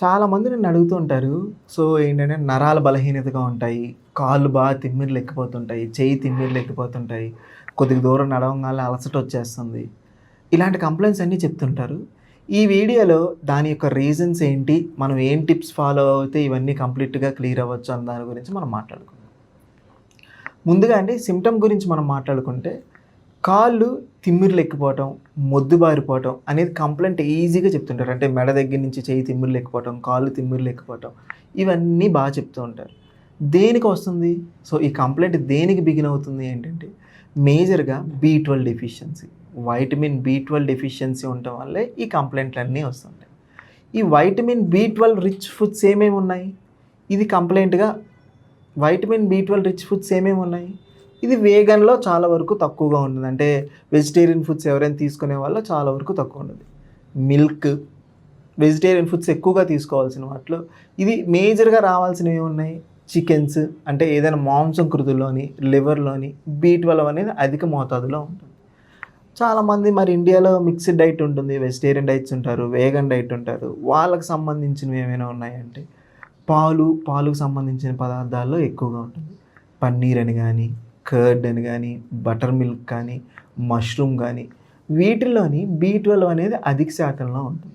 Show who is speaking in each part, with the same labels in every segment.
Speaker 1: చాలామంది నన్ను అడుగుతూ ఉంటారు. సో, ఏంటంటే నరాల బలహీనతగా ఉంటాయి. కాళ్ళు బాగా తిమ్మిర్లెక్కిపోతుంటాయి. చెయ్యి తిమ్మిర్లెక్కిపోతుంటాయి. కొద్దిగా దూరం నడవంగానే అలసటొచ్చేస్తుంది. ఇలాంటి కంప్లెయింట్స్ అన్నీ చెప్తుంటారు. ఈ వీడియోలో దాని యొక్క రీజన్స్ ఏంటి? మనం ఏం టిప్స్ ఫాలో అవుతే ఇవన్నీ కంప్లీట్‌గా క్లియర్ అవ్వచ్చు అన్న దాని గురించి మనం మాట్లాడుకుందాం. ముందుగా అండి సిమ్టమ్ గురించి మనం మాట్లాడుకుంటే కాళ్ళు తిమ్మిర్లెక్కిపోవటం, మొద్దుబారిపోవటం అనేది కంప్లెయింట్ ఈజీగా చెప్తుంటారు. అంటే మెడ దగ్గర నుంచి చెయ్యి తిమ్మిర్లెక్కిపోవటం, కాళ్ళు తిమ్మిర్లెక్కిపోవటం ఇవన్నీ చెప్తూ ఉంటారు. దేనికొస్తుంది? సో, ఈ కంప్లెయింట్ దేనికి బిగిన్ అవుతుంది ఏంటంటే మేజర్‌గా B12 deficiency. Vitamin B12 deficiency ఉండటం వల్లే ఈ కంప్లెయింట్‌లన్నీ వస్తుంటాయి. ఈ వైటమిన్ బి12 రిచ్ ఫుడ్స్ ఏమేమి ఉన్నాయి? ఇది కంప్లెయింట్‌గా వైటమిన్ బి12 రిచ్ ఫుడ్స్ ఏమేమి ఉన్నాయి? ఇది వేగన్‌లో చాలా వరకు తక్కువగా ఉంటుంది. అంటే వెజిటేరియన్ ఫుడ్స్ ఎవరైనా తీసుకునే వాళ్ళో చాలా వరకు తక్కువ ఉంటది. మిల్క్, వెజిటేరియన్ ఫుడ్స్ ఎక్కువగా తీసుకోవాల్సిన వాటిలో ఇది మేజర్‌గా రావాల్సినవి ఏమున్నాయి? చికెన్స్ అంటే ఏదైనా మాంసం కృతుల్లోని, లివర్‌లోని బి12 అనేది అధిక మోతాదులో ఉంటుంది. చాలామంది మరి ఇండియాలో మిక్స్డ్ డైట్ ఉంటుంది. వెజిటేరియన్ డైట్స్ ఉంటారు, వేగన్ డైట్ ఉంటారు. వాళ్ళకి సంబంధించినవి ఏమైనా ఉన్నాయంటే పాలుకు సంబంధించిన పదార్థాల్లో ఎక్కువగా ఉంటుంది. పన్నీర్ అని గానీ, కర్డ్ అని గానీ, బటర్ మిల్క్ కానీ, మష్రూమ్ గానీ వీటిల్లోని బి12 అనేది అధిక శాతంలో ఉంటుంది.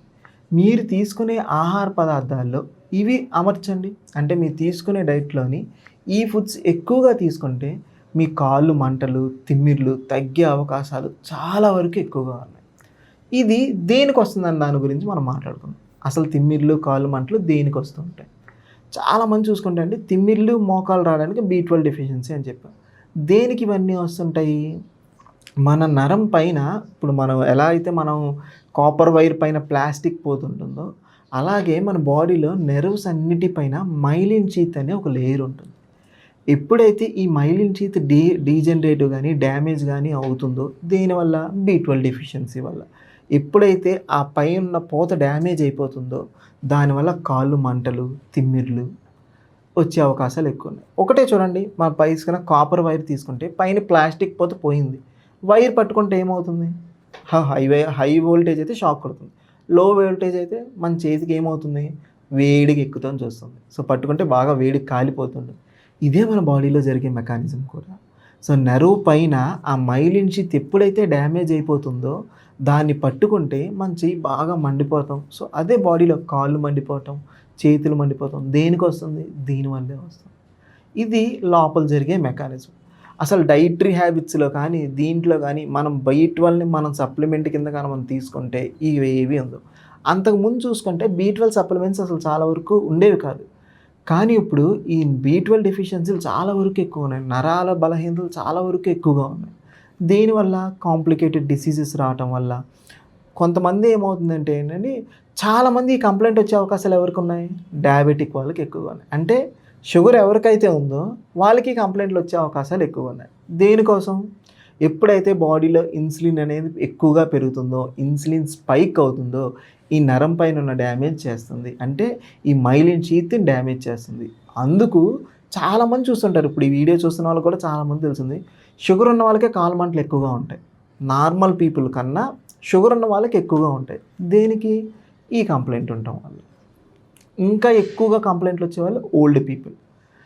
Speaker 1: మీరు తీసుకునే ఆహార పదార్థాల్లో ఇవి అమర్చండి. అంటే మీరు తీసుకునే డైట్‌లోని ఈ ఫుడ్స్ ఎక్కువగా తీసుకుంటే మీ కాళ్ళు మంటలు, తిమ్మిర్లు తగ్గే అవకాశాలు చాలా వరకు ఎక్కువగా ఉన్నాయి. ఇది దేనికొస్తుందని దాని గురించి మనం మాట్లాడుకుందాం. అసలు తిమ్మిర్లు, కాళ్ళు మంటలు దేనికొస్తుంటాయి? చాలామంది చూసుకుంటే అండి తిమ్మిర్లు, మోకాలు రావడానికి బి12 డెఫిషియన్సీ అని చెప్పాం. దేనికి ఇవన్నీ వస్తుంటాయి? మన నరం పైన ఇప్పుడు మనం ఎలా అయితే మనం కాపర్ వైర్ పైన ప్లాస్టిక్ పోతుంటుందో, అలాగే మన బాడీలో నెర్వ్స్ అన్నిటిపైన మైలిన్ షీత్ అనే ఒక లేయర్ ఉంటుంది. ఎప్పుడైతే ఈ మైలిన్ షీత్ డీజనరేటివ్ గానీ, డ్యామేజ్ గానీ అవుతుందో దేనివల్ల? బి12 డెఫిషియన్సీ వల్ల. ఎప్పుడైతే ఆ పైనున్న పోత డ్యామేజ్ అయిపోతుందో దానివల్ల కాళ్ళు మంటలు, తిమ్మిర్లు వచ్చే అవకాశాలు ఎక్కువున్నాయి. ఒకటే చూడండి మన తీసుకున్న కాపర్ వైర్ తీసుకుంటే పైన ప్లాస్టిక్ పోత పోయింది. వైర్ పట్టుకుంటే ఏమవుతుంది? హై వోల్టేజ్ అయితే షాక్ కొడుతుంది. లో వోల్టేజ్ అయితే మన చేతికి ఏమవుతుంది? వేడిగా ఎక్కుతోని చూస్తుంది. సో, పట్టుకుంటే బాగా వేడికి కాలిపోతుంది. ఇదే మన బాడీలో జరిగే మెకానిజం కూడా. సో, నెర్వ్ పైన ఆ మైలిన్ షీత్ ఎప్పుడైతే డ్యామేజ్ అయిపోతుందో దాన్ని పట్టుకుంటే మన చెయ్యి బాగా మండిపోతాం. సో, అదే బాడీలో కాళ్ళు మండిపోవటం, చేతులు మండిపోతాం. దేనికొస్తుంది? దీనివల్లే వస్తుంది. ఇది లోపల జరిగే మెకానిజం. అసలు డైటరీ హ్యాబిట్స్‌లో కానీ, దీంట్లో గానీ మనం బి12ని మనం సప్లిమెంట్ కింద గాని మనం తీసుకుంటే ఇవేవి ఉండవు. అంతకుముందు చూసుకుంటే బి12 సప్లిమెంట్స్ అసలు చాలా వరకు ఉండేవి కాదు. కానీ ఇప్పుడు ఈ బి12 డెఫిషియన్సీలు చాలా వరకు ఎక్కువున్నాయి. నరాల బలహీనతలు చాలా వరకు ఎక్కువగా ఉన్నాయి. దేనివల్ల? కాంప్లికేటెడ్ డిసీజెస్ రావటం వల్ల. కొంతమంది ఏమవుతుందంటే ఏంటంటే చాలామంది ఈ కంప్లెయింట్ వచ్చే అవకాశాలు ఎవరికున్నాయి? డయాబెటిక్ వాళ్ళకి ఎక్కువగా ఉన్నాయి. అంటే షుగర్ ఎవరికైతే ఉందో వాళ్ళకి కంప్లెయింట్లు వచ్చే అవకాశాలు ఎక్కువగా ఉన్నాయి. దేనికోసం? ఎప్పుడైతే బాడీలో ఇన్సులిన్ అనేది ఎక్కువగా పెరుగుతుందో, ఇన్సులిన్ స్పైక్ అవుతుందో ఈ నరం పైన ఉన్న డ్యామేజ్ చేస్తుంది. అంటే ఈ మైలిన్ షీత్‌ని డ్యామేజ్ చేస్తుంది. అందుకు చాలామంది చూస్తుంటారు. ఇప్పుడు ఈ వీడియో చూస్తున్న వాళ్ళకి కూడా చాలామంది తెలిసింది. షుగర్ ఉన్న వాళ్ళకే కాళ్ళు మంటలు ఎక్కువగా ఉంటాయి. నార్మల్ పీపుల్ కన్నా షుగర్ ఉన్న వాళ్ళకి ఎక్కువగా ఉంటాయి. దేనికి? ఈ కంప్లెయింట్ ఉండటం వల్ల. ఇంకా ఎక్కువగా కంప్లెయింట్లు వచ్చేవాళ్ళు ఓల్డ్ పీపుల్.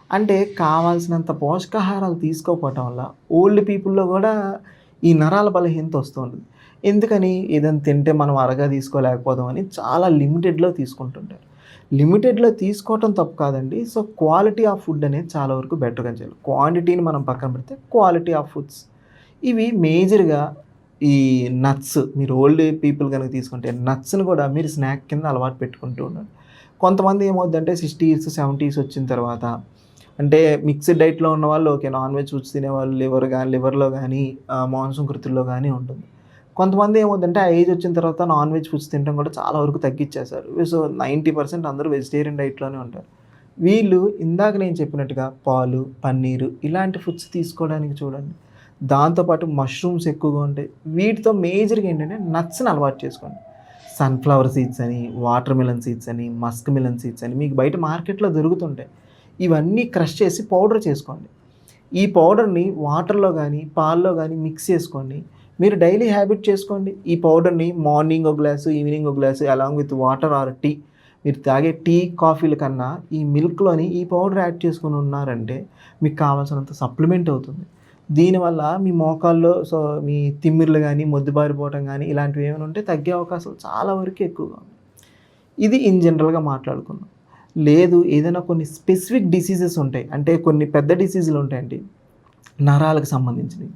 Speaker 1: అంటే కావాల్సినంత పోషకాహారాలు తీసుకోకపోవటం వల్ల ఓల్డ్ పీపుల్‌లో కూడా ఈ నరాల బలహీనత వస్తూ ఉంటుంది. ఎందుకని? ఏదైనా తింటే మనం అరగా తీసుకోలేకపోతామని చాలా లిమిటెడ్‌లో తీసుకుంటుంటారు. లిమిటెడ్‌లో తీసుకోవటం తప్పు కాదండి. సో, క్వాలిటీ ఆఫ్ ఫుడ్ అనేది చాలా వరకు బెటర్‌గా చేయాలి. క్వాంటిటీని మనం పక్కన పెడితే క్వాలిటీ ఆఫ్ ఫుడ్స్ ఇవి మేజర్‌గా ఈ నట్స్ మీరు ఓల్డ్ పీపుల్ గనుక తీసుకుంటే నట్స్‌ని కూడా మీరు స్నాక్ కింద అలవాటు పెట్టుకుంటూ ఉండండి. కొంతమంది ఏమవుద్దంటే 60 ఇయర్స్, 70 ఇయర్స్ వచ్చిన తర్వాత అంటే మిక్స్డ్ డైట్‌లో ఉన్నవాళ్ళు ఓకే. నాన్ వెజ్ ఫుడ్స్ తినేవాళ్ళు లివర్‌లో గానీ మాంసకృతుల్లో గానీ ఉంటుంది. కొంతమంది ఏమవుద్దంటే ఆ ఏజ్ వచ్చిన తర్వాత నాన్ వెజ్ ఫుడ్స్ తినడం కూడా చాలా వరకు తగ్గిచ్చేశారు. సో, 90% అందరూ వెజిటేరియన్ డైట్‌లోనే ఉంటారు. వీళ్ళు ఇందాక నేను చెప్పినట్టుగా పాలు, పన్నీరు ఇలాంటి ఫుడ్స్ తీసుకోవడానికి చూడండి. దాంతో పాటు మష్రూమ్స్ ఎక్కువగా ఉంటాయి. వీటితో మేజర్‌గా ఏంటంటే నట్స్‌ని అలవాటు చేసుకోండి. సన్‌ఫ్లవర్ సీడ్స్ అని, వాటర్ మిలన్ సీడ్స్ అని, మస్క్ మిలన్ సీడ్స్ అని మీకు బయట మార్కెట్‌లో దొరుకుతుంటాయి. ఇవన్నీ క్రష్ చేసి పౌడర్ చేసుకోండి. ఈ పౌడర్‌ని వాటర్‌లో గానీ, పాల్లో గానీ మిక్స్ చేసుకోండి. మీరు డైలీ హ్యాబిట్ చేసుకోండి. ఈ పౌడర్‌ని మార్నింగ్ ఒక గ్లాసు, ఈవినింగ్ ఒక glass along with water or tea మీరు తాగే టీ, కాఫీల కన్నా ఈ మిల్క్‌లోని ఈ పౌడర్ యాడ్ చేసుకొని ఉన్నారంటే మీకు కావాల్సినంత సప్లిమెంట్ అవుతుంది. దీనివల్ల మీ మోకాల్లో మీ తిమ్మిర్లు గానీ, మొద్దుబారిపోవటం గానీ ఇలాంటివి ఏమైనా ఉంటే తగ్గే అవకాశాలు చాలా వరకు ఎక్కువగా ఉన్నాయి. ఇది ఇన్ జనరల్‌గా మాట్లాడుకుందాం. లేదు ఏదైనా కొన్ని స్పెసిఫిక్ డిసీజెస్ ఉంటాయి. అంటే కొన్ని పెద్ద డిసీజులు ఉంటాయండి. నరాలకు సంబంధించినవి.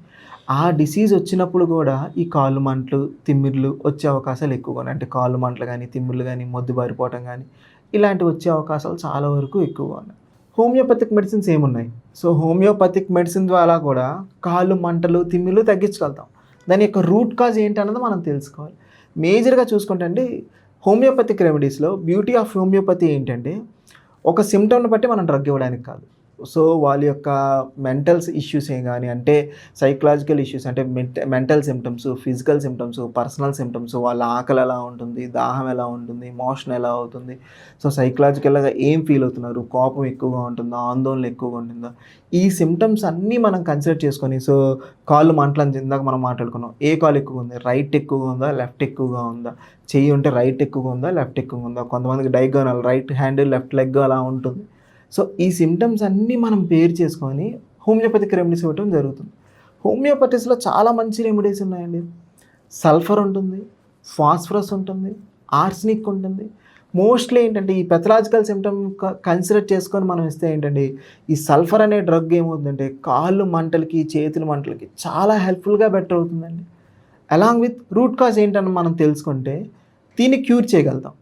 Speaker 1: ఆ డిసీజ్ వచ్చినప్పుడు గూడా ఈ కాళ్ళు మంటలు, తిమ్మిర్లు వచ్చే అవకాశాలు ఎక్కువగా ఉన్నాయి. అంటే కాళ్ళు మంటలు గానీ, తిమ్మిర్లు గానీ, మొద్దుబారిపోవటం గానీ ఇలాంటివి వచ్చే అవకాశాలు చాలా వరకు ఎక్కువగా ఉన్నాయి. హోమియోపతిక్ మెడిసిన్స్ ఏమున్నాయి? సో, హోమియోపతిక్ మెడిసిన్ ద్వారా కూడా కాళ్ళు మంటలు, తిమ్మిర్లు తగ్గించగలుగుతాం. దాని యొక్క రూట్ కాజ్ ఏంటన్నది మనం తెలుసుకోవాలి. మేజర్‌గా చూసుకుంటే అండి హోమియోపతిక్ రెమెడీస్‌లో బ్యూటీ ఆఫ్ హోమియోపతి ఏంటంటే ఒక సింప్టమ్‌ని బట్టి మనం డ్రగ్ ఇవ్వడానికి కాదు. సో, వాళ్ళ యొక్క మెంటల్స్ ఇష్యూసే గాని, అంటే సైకలాజికల్ ఇష్యూస్ అంటే mental symptoms, physical symptoms, personal symptoms వాళ్ళ ఆకలి ఎలా ఉంటుంది, దాహం ఎలా ఉంటుంది, మోషన్ ఎలా అవుతుంది, సో, సైకలాజికల్‌గా ఏం ఫీల్ అవుతున్నారు, కోపం ఎక్కువగా ఉంటుందా, ఆందోళన ఎక్కువగా ఉంటుందా, ఈ సింప్టమ్స్ అన్నీ మనం కన్సిడర్ చేసుకొని సో, కాళ్ళు మంటలని ఇందాక మనం మాట్లాడుకున్నాం. ఏ కాలు ఎక్కువగా ఉంది? రైట్ ఎక్కువగా ఉందా? లెఫ్ట్ ఎక్కువగా ఉందా? చెయ్యి ఉంటే రైట్ ఎక్కువగా ఉందా? లెఫ్ట్ ఎక్కువగా ఉందా? కొంతమందికి diagonal right hand, left leg అలా ఉంటుంది. సో, ఈ సింప్టమ్స్ అన్నీ మనం పేర్ చేసుకొని హోమియోపతిక్ రెమెడీస్ ఇవ్వటం జరుగుతుంది. హోమియోపతిస్‌లో చాలా మంచి రెమెడీస్ ఉన్నాయండి. సల్ఫర్ ఉంటుంది, ఫాస్ఫరస్ ఉంటుంది, ఆర్సెనిక్ ఉంటుంది. మోస్ట్‌లీ ఏంటంటే ఈ పెథలాజికల్ సింప్టమ్ కన్సిడర్ చేసుకొని మనం ఇస్తే ఏంటంటే ఈ సల్ఫర్ అనే డ్రగ్ ఏమవుతుందంటే కాళ్ళు మంటలకి, చేతుల మంటలకి చాలా హెల్ప్‌ఫుల్‌గా బెటర్ అవుతుందండి. అలాంగ్ విత్ రూట్ కాజ్ ఏంటని మనం తెలుసుకుంటే దీన్ని క్యూర్ చేయగలుగుతాం.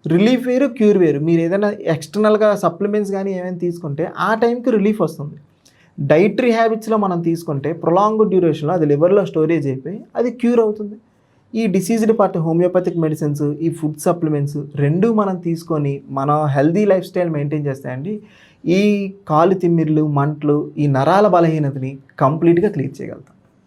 Speaker 1: రిలీఫ్ వేరు, క్యూర్ వేరు. మీరేదైనా ఎక్స్‌టర్నల్‌గా సప్లిమెంట్స్ గానీ ఏమైనా తీసుకుంటే ఆ టైంకి రిలీఫ్ వస్తుంది. డైటరీ హ్యాబిట్స్‌లో మనం తీసుకుంటే ప్రొలాంగ్డ్ డ్యూరేషన్‌లో అది లివర్‌లో స్టోరేజ్ అయిపోయి అది క్యూర్ అవుతుంది. ఈ డిసీజ్డ్ పార్ట్ హోమియోపతిక్ మెడిసిన్స్, ఈ ఫుడ్ సప్లిమెంట్స్ 2 మనం తీసుకొని మన హెల్తీ లైఫ్ స్టైల్ మెయింటైన్ చేస్తే అండి ఈ కాళ్ళు తిమ్మిర్లు, మంటలు, ఈ నరాల బలహీనతని కంప్లీట్‌గా క్లియర్ చేయగలుగుతాం.